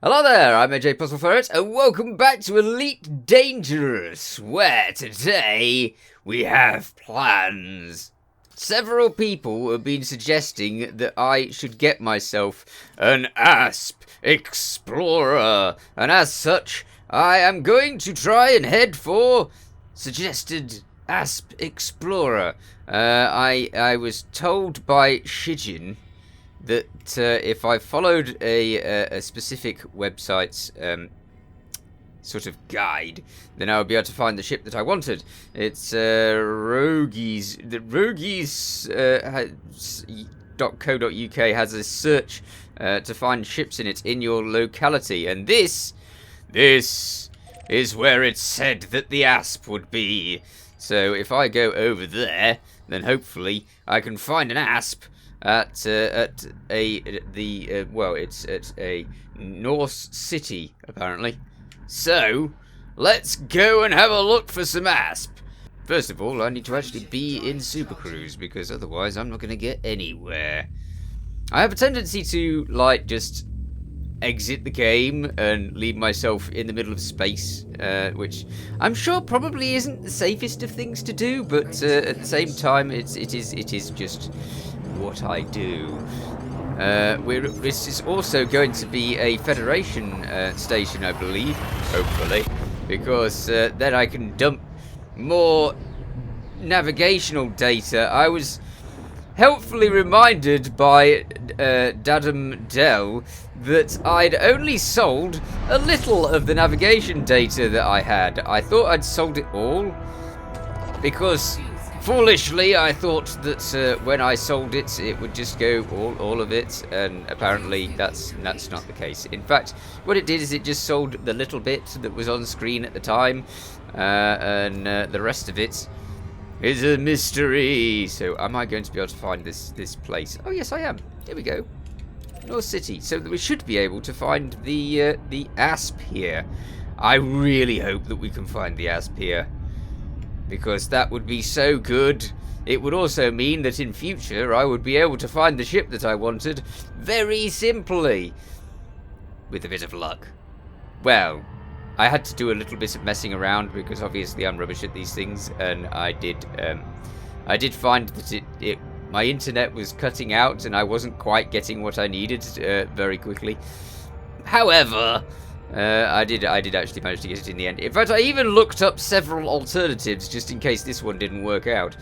Hello there, I'm AJ PuzzleFerret, and welcome back to Elite Dangerous, where today we have plans. Several people have been suggesting that I should get myself an Asp Explorer, and as such, I am going to try and head for suggested Asp Explorer. I was told by Shijin that if I followed a specific website's sort of guide, then I would be able to find the ship that I wanted. It's rogues.co.uk has a search to find ships in it in your locality, and this is where it said that the Asp would be. So if I go over there, then hopefully I can find an Asp it's at a Norse city, apparently. So, let's go and have a look for some Asp. First of all, I need to actually be in Super Cruise, because otherwise I'm not going to get anywhere. I have a tendency to, just exit the game and leave myself in the middle of space, which I'm sure probably isn't the safest of things to do, but at the same time, it is just what I do. This is also going to be a Federation station, I believe, hopefully, because then I can dump more navigational data. I was helpfully reminded by Dadam Dell that I'd only sold a little of the navigation data that I had. I thought I'd sold it all, because foolishly, I thought that when I sold it, it would just go all of it, and apparently that's not the case. In fact, what it did is it just sold the little bit that was on screen at the time, and the rest of it is a mystery. So, am I going to be able to find this place? Oh yes, I am. Here we go, North City. So we should be able to find the Asp here. I really hope that we can find the Asp here, because that would be so good. It would also mean that in future I would be able to find the ship that I wanted very simply, with a bit of luck. Well, I had to do a little bit of messing around, because obviously I'm rubbish at these things, and I did find that my internet was cutting out and I wasn't quite getting what I needed very quickly. However, I did actually manage to get it in the end. In fact, I even looked up several alternatives just in case this one didn't work out.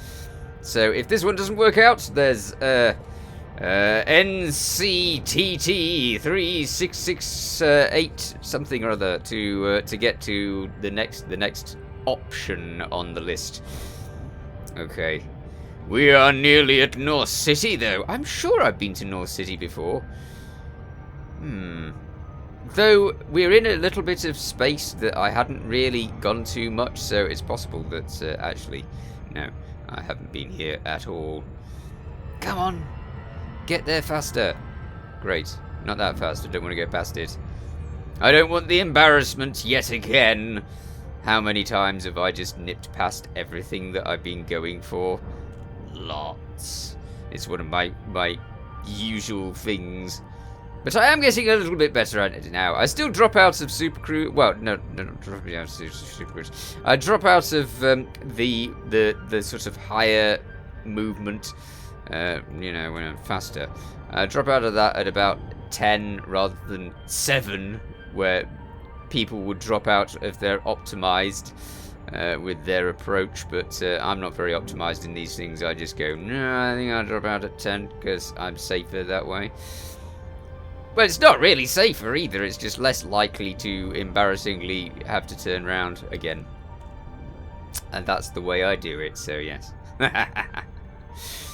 So if this one doesn't work out, there's NCTT 3668 something or other to get to the next option on the list. Okay, we are nearly at North City, though. I'm sure I've been to North City before. Though we're in a little bit of space that I hadn't really gone to much, so it's possible that actually, no, I haven't been here at all. Come on, get there faster. Great, not that fast. I don't want to go past it. I don't want the embarrassment yet again. How many times have I just nipped past everything that I've been going for? Lots. It's one of my usual things. But I am getting a little bit better at it now. I still drop out of Super Cruise. Well, no, not dropping out of Super Cruise. I drop out of the sort of higher movement. When I'm faster. I drop out of that at about 10 rather than 7, where people would drop out if they're optimized with their approach. But I'm not very optimized in these things. I just go, no, I think I'll drop out at 10 because I'm safer that way. Well, it's not really safer either, it's just less likely to embarrassingly have to turn around again. And that's the way I do it, so yes.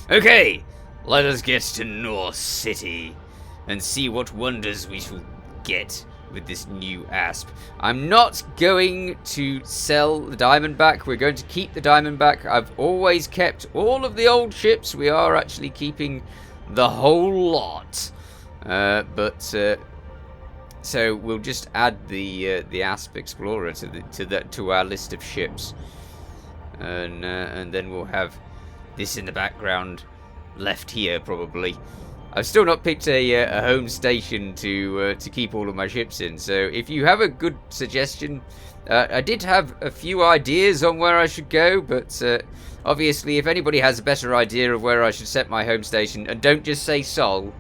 Okay, let us get to North City and see what wonders we shall get with this new Asp. I'm not going to sell the Diamondback, we're going to keep the Diamondback. I've always kept all of the old ships, we are actually keeping the whole lot. So we'll just add the Asp Explorer to our list of ships, and then we'll have this in the background, left here probably, I've still not picked a home station to keep all of my ships in. So if you have a good suggestion, I did have a few ideas on where I should go, but obviously if anybody has a better idea of where I should set my home station, and don't just say Sol,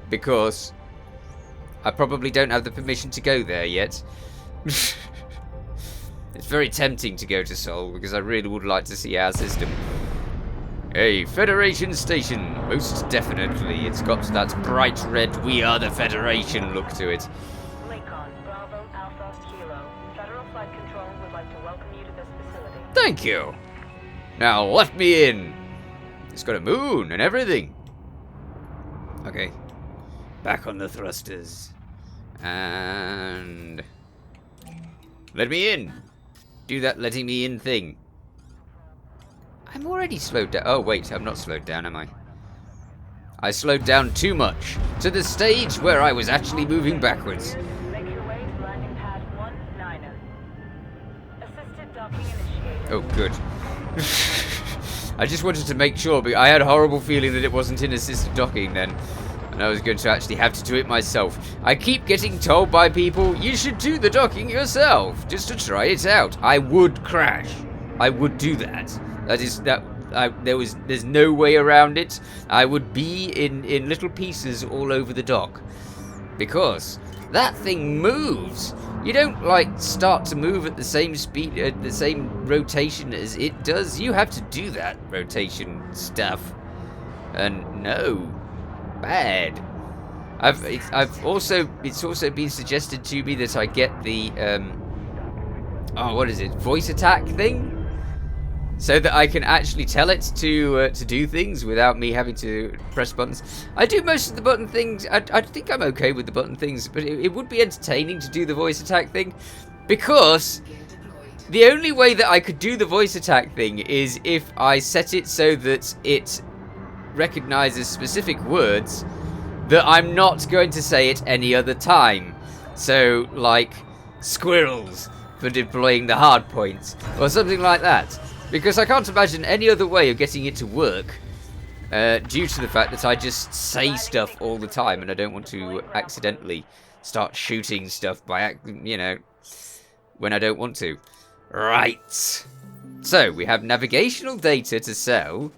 because I probably don't have the permission to go there yet. It's very tempting to go to Sol, because I really would like to see our system. A Federation station, most definitely. It's got that bright red "We are the Federation" look to it. Lakon, Bravo, Alpha, Kilo. Federal Flight Control would like to welcome you to this facility. Thank you. Now let me in. It's got a moon and everything. Okay. Back on the thrusters. And let me in. Do that letting me in thing. I'm already slowed down. Oh wait, I'm not slowed down, am I? I slowed down too much, to the stage where I was actually moving backwards. Make your way to landing pad 19. Assisted docking initiated. Oh, good. I just wanted to make sure, but I had a horrible feeling that it wasn't in assisted docking then. And I was going to actually have to do it myself. I keep getting told by people, you should do the docking yourself, just to try it out. I would crash. I would do that. There's no way around it. I would be in little pieces all over the dock. Because that thing moves. You don't, like, start to move at the same speed, at the same rotation as it does. You have to do that rotation stuff. And no. Bad. It's also been suggested to me that I get the, what is it? Voice attack thing? So that I can actually tell it to do things without me having to press buttons. I do most of the button things. I think I'm okay with the button things, but it would be entertaining to do the voice attack thing, because the only way that I could do the voice attack thing is if I set it so that it recognizes specific words that I'm not going to say at any other time. So, like, squirrels for deploying the hard points, or something like that. Because I can't imagine any other way of getting it to work, due to the fact that I just say stuff all the time, and I don't want to accidentally start shooting stuff by, when I don't want to. Right. So, we have navigational data to sell,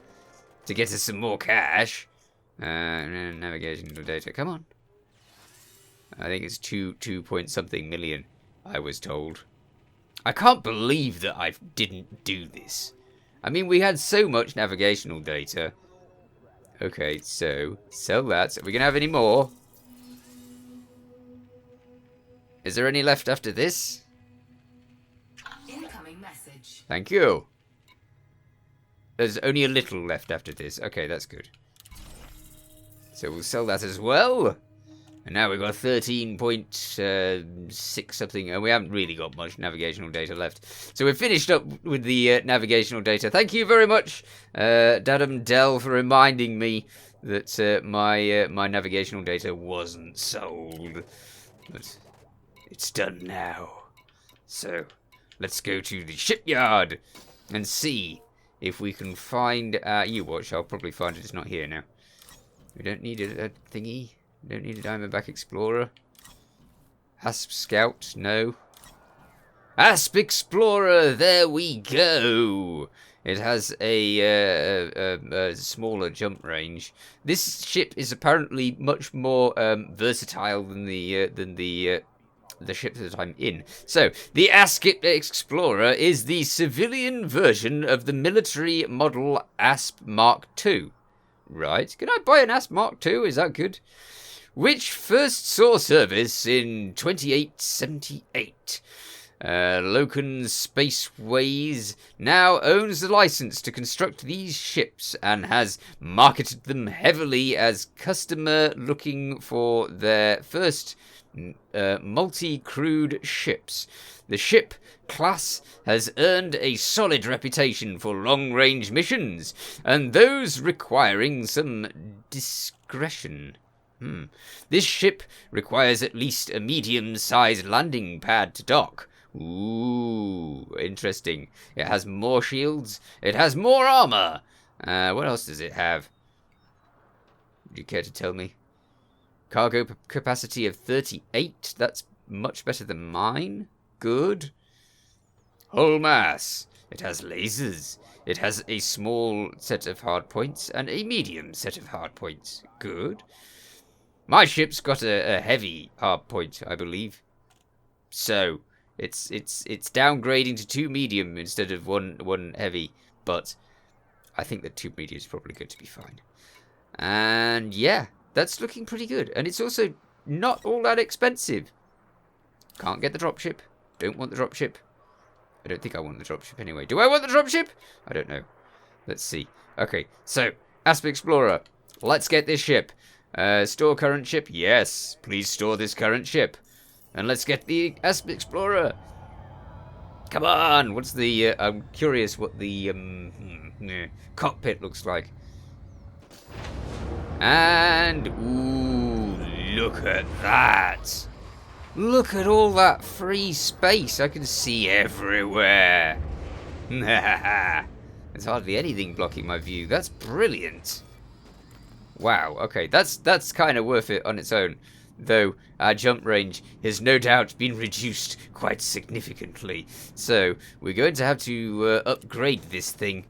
to get us some more cash. Navigational data, come on. I think it's 2 point something million, I was told. I can't believe that I didn't do this. I mean, we had so much navigational data. Okay, so, sell that. Are we going to have any more? Is there any left after this? Incoming message. Thank you. There's only a little left after this. Okay, that's good. So we'll sell that as well. And now we've got 13.6 something, and we haven't really got much navigational data left. So we've finished up with the navigational data. Thank you very much, Dadam Dell, for reminding me that my navigational data wasn't sold. But it's done now. So let's go to the shipyard and see if we can find... you watch, I'll probably find it. It's not here now. We don't need a thingy. Don't need a Diamondback Explorer. Asp Scout, no. Asp Explorer, there we go. It has a smaller jump range. This ship is apparently much more versatile than the ship that I'm in. So, the Asp Explorer is the civilian version of the military model Asp Mark II. Right. Can I buy an Asp Mark II? Is that good? Which first saw service in 2878. Loken Spaceways now owns the license to construct these ships and has marketed them heavily as customer looking for their first multi-crewed ships. The ship class has earned a solid reputation for long-range missions, and those requiring some discretion. This ship requires at least a medium-sized landing pad to dock. Ooh, interesting. It has more shields. It has more armor. What else does it have? Would you care to tell me? Cargo capacity of 38. That's much better than mine. Good. Hull mass. It has lasers. It has a small set of hardpoints and a medium set of hardpoints. Good. My ship's got a heavy hardpoint, I believe. So it's downgrading to 2 medium instead of one heavy. But I think that 2 medium is probably going to be fine. And yeah, that's looking pretty good. And it's also not all that expensive. Can't get the dropship. Don't want the dropship. I don't think I want the dropship anyway. Do I want the dropship? I don't know. Let's see. Okay, so, Asp Explorer. Let's get this ship. Store current ship? Yes. Please store this current ship. And let's get the Asp Explorer. Come on. What's the... I'm curious what the cockpit looks like. And... Ooh, look at that. Look at all that free space. I can see everywhere. There's hardly anything blocking my view. That's brilliant. Wow, okay. That's kind of worth it on its own. Though our jump range has no doubt been reduced quite significantly. So we're going to have to upgrade this thing.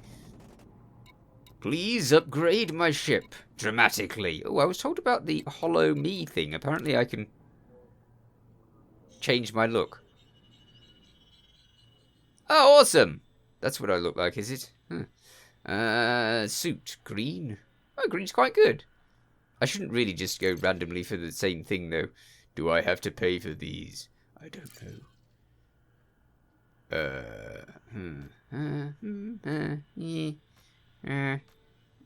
Please upgrade my ship dramatically. Oh, I was told about the Hollow Me thing. Apparently I can... change my look. Oh, awesome! That's what I look like, is it? Huh. Suit. Green. Oh, green's quite good. I shouldn't really just go randomly for the same thing, though. Do I have to pay for these? I don't know.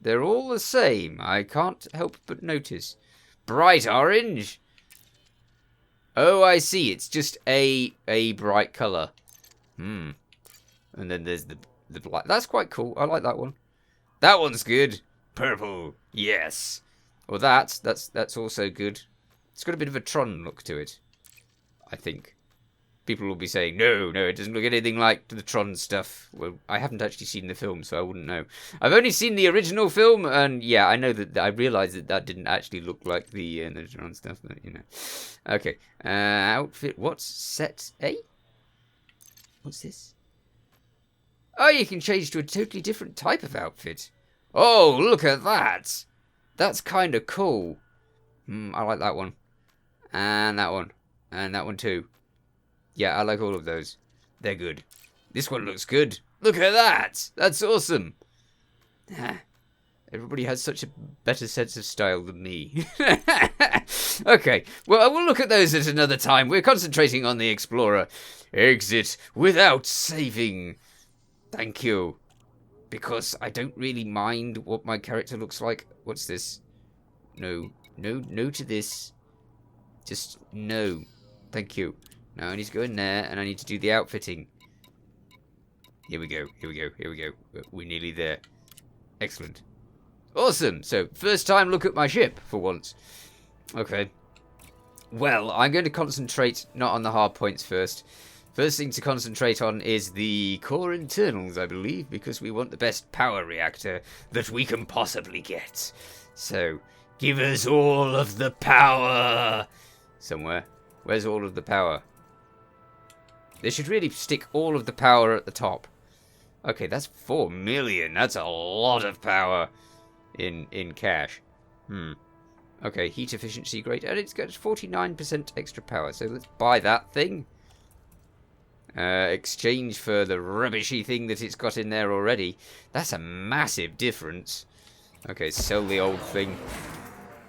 They're all the same. I can't help but notice. Bright orange! Oh, I see. It's just a bright colour. And then there's the black. That's quite cool. I like that one. That one's good. Purple. Yes. Well, that's also good. It's got a bit of a Tron look to it, I think. People will be saying, no, it doesn't look anything like the Tron stuff. Well, I haven't actually seen the film, so I wouldn't know. I've only seen the original film, and yeah, I know that I realised that didn't actually look like the Tron stuff, but you know. Okay, outfit. What's set A? What's this? Oh, you can change to a totally different type of outfit. Oh, look at that! That's kind of cool. I like that one, and that one, and that one too. Yeah, I like all of those. They're good. This one looks good. Look at that! That's awesome! Everybody has such a better sense of style than me. Okay, well, we'll look at those at another time. We're concentrating on the Explorer. Exit without saving. Thank you. Because I don't really mind what my character looks like. What's this? No to this. Just no. Thank you. Now I need to go in there, and I need to do the outfitting. Here we go. We're nearly there. Excellent. Awesome. So, first time look at my ship, for once. Okay. Well, I'm going to concentrate not on the hard points first. First thing to concentrate on is the core internals, I believe, because we want the best power reactor that we can possibly get. So, give us all of the power! Somewhere. Where's all of the power? They should really stick all of the power at the top. Okay, that's 4 million. That's a lot of power in cash. Okay, heat efficiency great. And it's got 49% extra power. So let's buy that thing. Exchange for the rubbishy thing that it's got in there already. That's a massive difference. Okay, sell the old thing.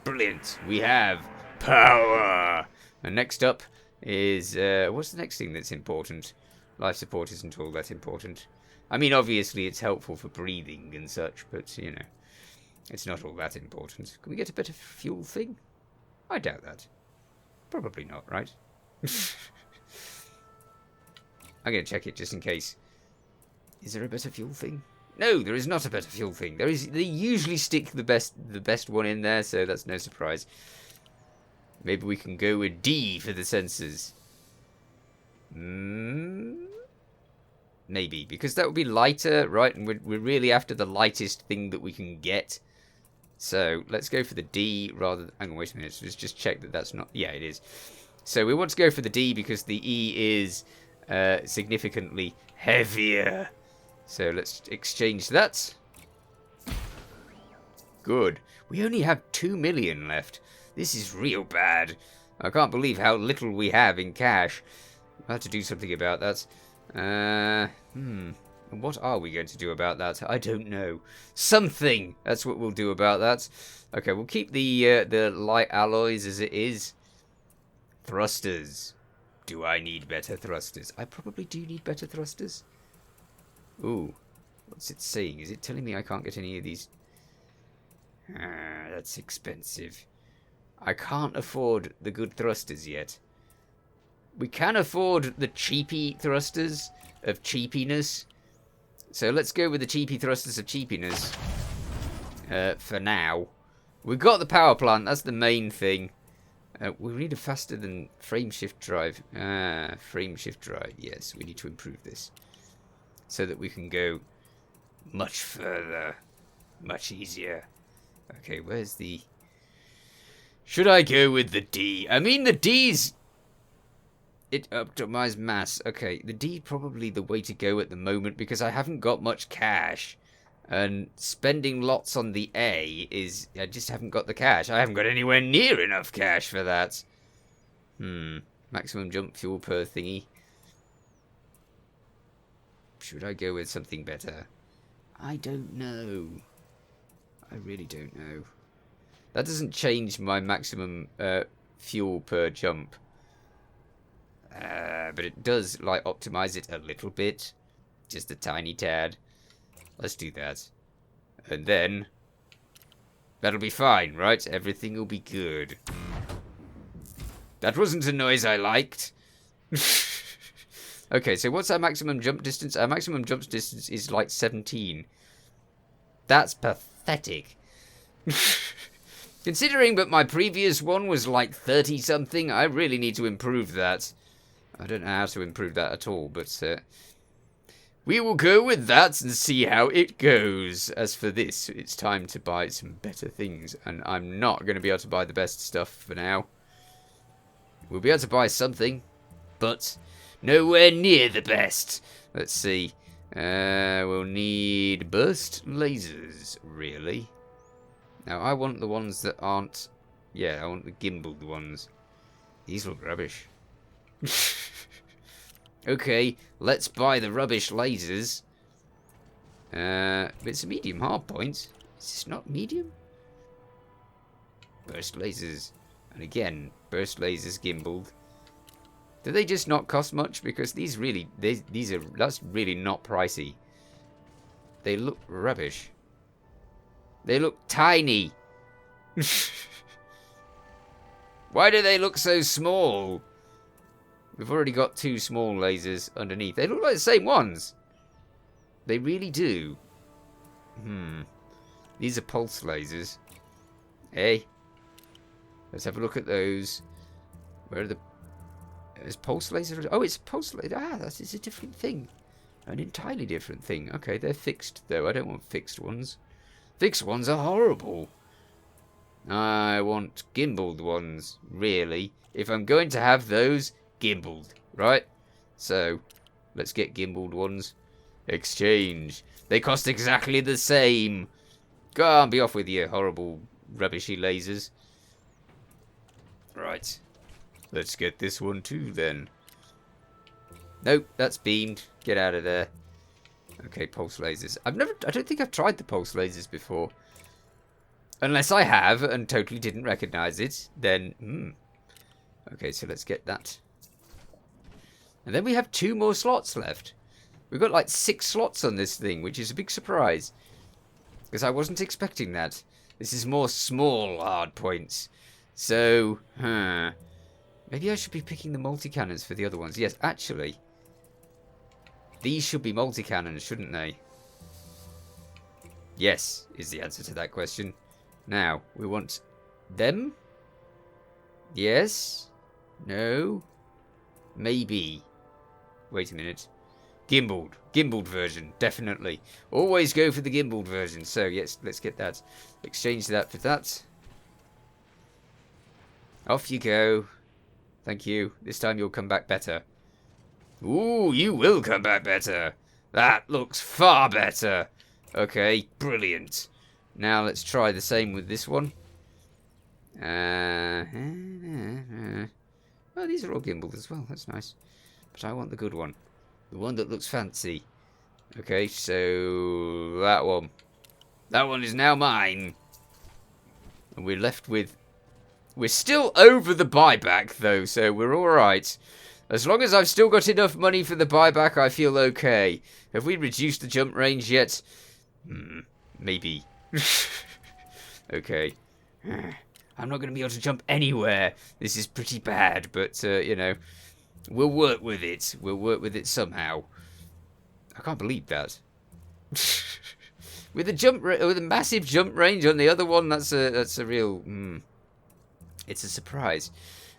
Brilliant. We have power. And next up is, what's the next thing that's important? Life support isn't all that important. I mean, obviously it's helpful for breathing and such, but, you know, it's not all that important. Can we get a better fuel thing? I doubt that. Probably not, right? I'm going to check it just in case. Is there a better fuel thing? No, there is not a better fuel thing. They usually stick the best one in there, so that's no surprise. Maybe we can go with D for the sensors. Maybe, because that would be lighter, right? And we're really after the lightest thing that we can get. So let's go for the D rather than... Hang on, wait a minute. Let's just check that that's not... Yeah, it is. So we want to go for the D because the E is significantly heavier. So let's exchange that. Good. We only have 2 million left. This is real bad. I can't believe how little we have in cash. I'll have to do something about that. What are we going to do about that? I don't know. Something! That's what we'll do about that. Okay, we'll keep the light alloys as it is. Thrusters. Do I need better thrusters? I probably do need better thrusters. Ooh. What's it saying? Is it telling me I can't get any of these? That's expensive. I can't afford the good thrusters yet. We can afford the cheapy thrusters of cheapiness. So let's go with the cheapy thrusters of cheapiness. For now. We've got the power plant. That's the main thing. We need a faster than frame shift drive. Frame shift drive. Yes, we need to improve this. So that we can go much further. Much easier. Okay, where's the... Should I go with the D? I mean, the D's... It optimized mass. Okay, the D probably the way to go at the moment because I haven't got much cash. And spending lots on the A is... I just haven't got the cash. I haven't got anywhere near enough cash for that. Maximum jump fuel per thingy. Should I go with something better? I don't know. I really don't know. That doesn't change my maximum fuel per jump. But it does, like, optimize it a little bit. Just a tiny tad. Let's do that. And then... That'll be fine, right? Everything will be good. That wasn't a noise I liked. Okay, so what's our maximum jump distance? Our maximum jump distance is like 17. That's pathetic. Considering that my previous one was like 30 something, I really need to improve that. I don't know how to improve that at all, but we will go with that and see how it goes. As for this, it's time to buy some better things, and I'm not going to be able to buy the best stuff for now. We'll be able to buy something, but nowhere near the best. Let's see. We'll need burst lasers, really. Now, I want the ones that aren't... Yeah, I want the gimbaled ones. These look rubbish. Okay, let's buy the rubbish lasers. It's a medium hard point. Is this not medium? Burst lasers. And again, burst lasers gimbaled. Do they just not cost much? Because these really... That's really not pricey. They look rubbish. They look tiny. Why do they look so small? We've already got 2 small lasers underneath. They look like the same ones. They really do. These are pulse lasers. Hey. Let's have a look at those. Where are the... Is pulse laser... Oh, it's a pulse laser. Ah, it's a different thing. An entirely different thing. Okay, they're fixed, though. I don't want fixed ones. Fixed ones are horrible. I want gimbaled ones, really. If I'm going to have those, gimbaled, right? So, let's get gimbaled ones. Exchange. They cost exactly the same. Go on, be off with your horrible, rubbishy lasers. Right. Let's get this one too, then. Nope, that's beamed. Get out of there. Okay, pulse lasers. I don't think I've tried the pulse lasers before. Unless I have and totally didn't recognize it, then... Okay, so let's get that. And then we have 2 more slots left. We've got like 6 slots on this thing, which is a big surprise. Because I wasn't expecting that. This is more small hard points. So, maybe I should be picking the multi-cannons for the other ones. Yes, actually... These should be multi-cannons, shouldn't they? Yes, is the answer to that question. Now, we want them? Yes? No? Maybe. Wait a minute. Gimbaled version, definitely. Always go for the gimbaled version. So, yes, let's get that. Exchange that for that. Off you go. Thank you. This time you'll come back better. Ooh, you will come back better. That looks far better. Okay, brilliant. Now let's try the same with this one. Oh, these are all gimbaled as well. That's nice. But I want the good one. The one that looks fancy. Okay, so that one. That one is now mine. And we're left with... We're still over the buyback, though, so we're alright. As long as I've still got enough money for the buyback, I feel okay. Have we reduced the jump range yet? Maybe. Okay. I'm not going to be able to jump anywhere. This is pretty bad, but, you know, we'll work with it. We'll work with it somehow. I can't believe that. With a massive jump range on the other one, that's a real... It's a surprise.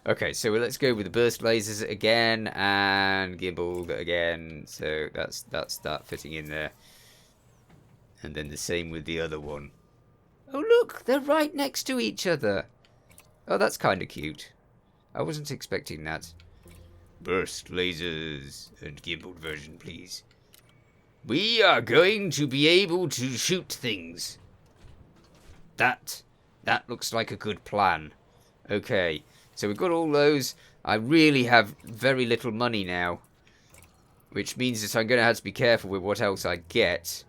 Okay, so let's go with the burst lasers again and gimbal again. So that's that fitting in there. And then the same with the other one. Oh look, they're right next to each other. Oh, that's kind of cute. I wasn't expecting that. Burst lasers and gimbaled version, please. We are going to be able to shoot things. That looks like a good plan. Okay, so we've got all those. I really have very little money now, which means that I'm going to have to be careful with what else I get.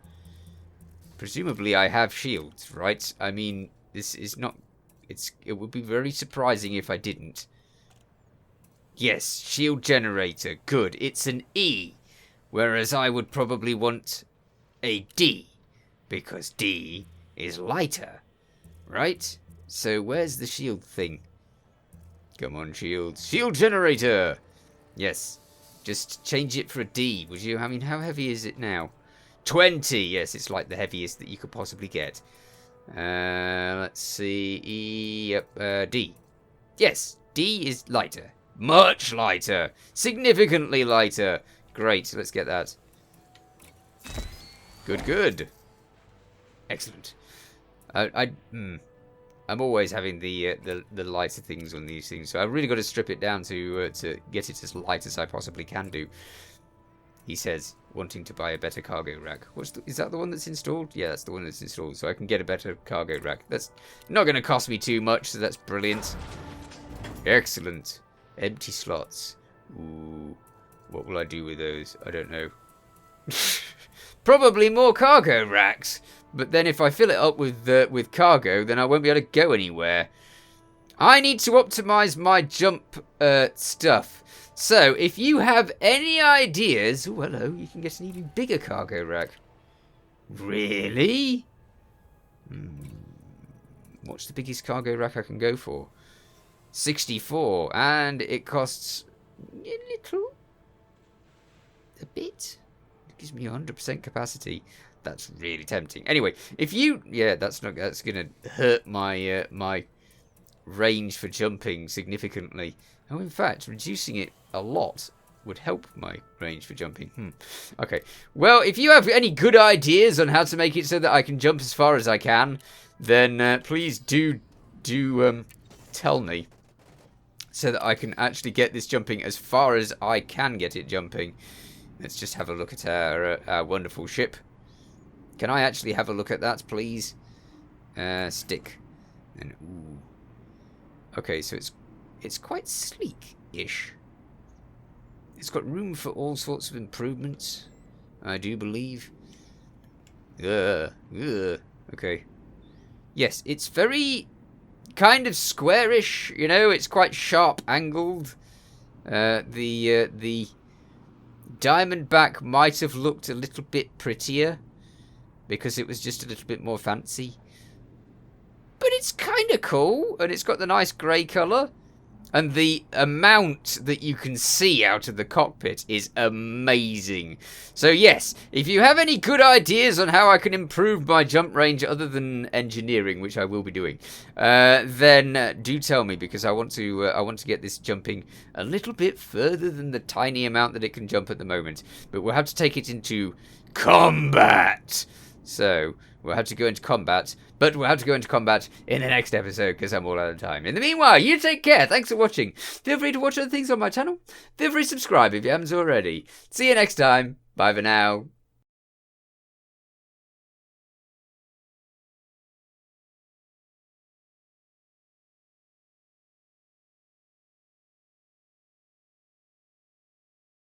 Presumably I have shields, right? I mean, this is not... It would be very surprising if I didn't. Yes, shield generator. Good. It's an E. Whereas I would probably want a D. Because D is lighter. Right? So where's the shield thing? Come on, shield. Shield generator! Yes. Just change it for a D, would you? I mean, how heavy is it now? 20! Yes, it's like the heaviest that you could possibly get. Let's see. Yep, D. Yes, D is lighter. Much lighter. Significantly lighter. Great, let's get that. Good, good. Excellent. I'm always having the lighter things on these things, so I've really got to strip it down to get it as light as I possibly can do. He says, wanting to buy a better cargo rack. Is that the one that's installed? Yeah, that's the one that's installed, so I can get a better cargo rack. That's not going to cost me too much, so that's brilliant. Excellent. Empty slots. Ooh, what will I do with those? I don't know. Probably more cargo racks. But then if I fill it up with cargo, then I won't be able to go anywhere. I need to optimize my jump stuff. So, if you have any ideas... Oh, hello, you can get an even bigger cargo rack. Really? What's the biggest cargo rack I can go for? 64, and it costs a bit. It gives me 100% capacity. That's really tempting. Anyway, if you... Yeah, that's going to hurt my my range for jumping significantly. Oh, in fact, reducing it a lot would help my range for jumping. Okay. Well, if you have any good ideas on how to make it so that I can jump as far as I can, then please do tell me, so that I can actually get this jumping as far as I can get it jumping. Let's just have a look at our wonderful ship. Can I actually have a look at that, please? Stick. And ooh. Okay, so it's quite sleek-ish. It's got room for all sorts of improvements, I do believe. Okay. Yes, it's very kind of squarish, you know, it's quite sharp angled. The Diamondback might have looked a little bit prettier because it was just a little bit more fancy. But it's kind of cool, and it's got the nice grey colour. And the amount that you can see out of the cockpit is amazing. So yes, if you have any good ideas on how I can improve my jump range other than engineering, which I will be doing, then do tell me, because I want to get this jumping a little bit further than the tiny amount that it can jump at the moment. But we'll have to take it into combat. So we'll have to go into combat, but we'll have to go into combat in the next episode because I'm all out of time. In the meanwhile, you take care. Thanks for watching. Feel free to watch other things on my channel. Feel free to subscribe if you haven't already. See you next time. Bye for now.